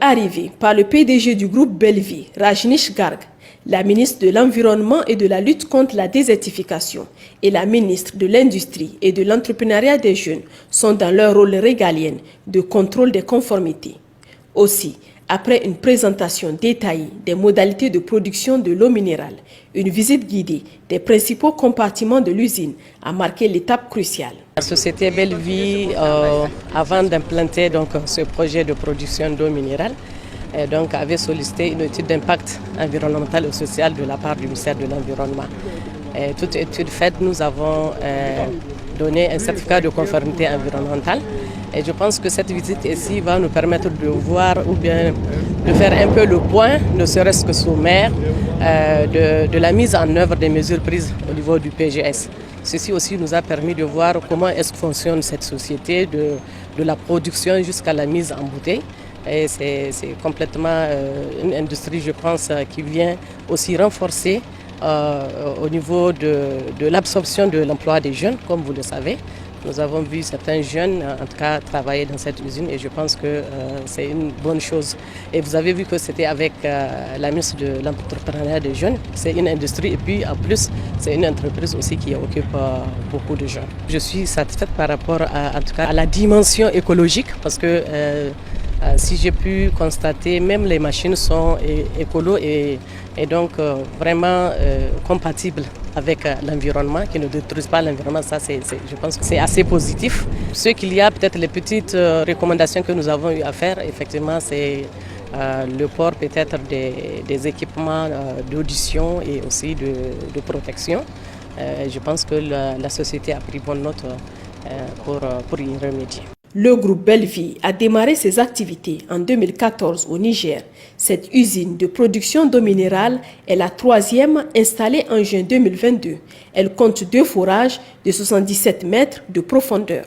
Arrivée par le PDG du groupe Bellevie, Rajnish Garg, la ministre de l'Environnement et de la lutte contre la désertification et la ministre de l'Industrie et de l'Entrepreneuriat des jeunes sont dans leur rôle régalien de contrôle des conformités. Aussi, après une présentation détaillée des modalités de production de l'eau minérale, une visite guidée des principaux compartiments de l'usine a marqué l'étape cruciale. La société Bellevie, avant d'implanter ce projet de production d'eau minérale, avait sollicité une étude d'impact environnemental et social de la part du ministère de l'Environnement. Toute étude faite, nous avons donné un certificat de conformité environnementale. Et je pense que cette visite ici va nous permettre de voir ou bien de faire un peu le point, ne serait-ce que sommaire, de la mise en œuvre des mesures prises au niveau du PGS. Ceci aussi nous a permis de voir comment est-ce que fonctionne cette société, de la production jusqu'à la mise en bouteille. Et c'est complètement une industrie, je pense, qui vient aussi renforcer au niveau de l'absorption de l'emploi des jeunes, comme vous le savez. Nous avons vu certains jeunes, en tout cas, travailler dans cette usine et je pense que c'est une bonne chose. Et vous avez vu que c'était avec la ministre de l'Entrepreneuriat des jeunes. C'est une industrie et puis en plus, c'est une entreprise aussi qui occupe beaucoup de jeunes. Je suis satisfaite par rapport en tout cas, à la dimension écologique parce que si j'ai pu constater, même les machines sont écolo et donc vraiment compatibles avec l'environnement, qui ne détruisent pas l'environnement. Ça, je pense que c'est assez positif. Ce qu'il y a, peut-être les petites recommandations que nous avons eu à faire, effectivement, c'est le port peut-être des équipements d'audition et aussi de protection. Je pense que la société a pris bonne note pour y remédier. Le groupe Bellevie a démarré ses activités en 2014 au Niger. Cette usine de production d'eau minérale est la troisième installée en juin 2022. Elle compte 2 forages de 77 mètres de profondeur.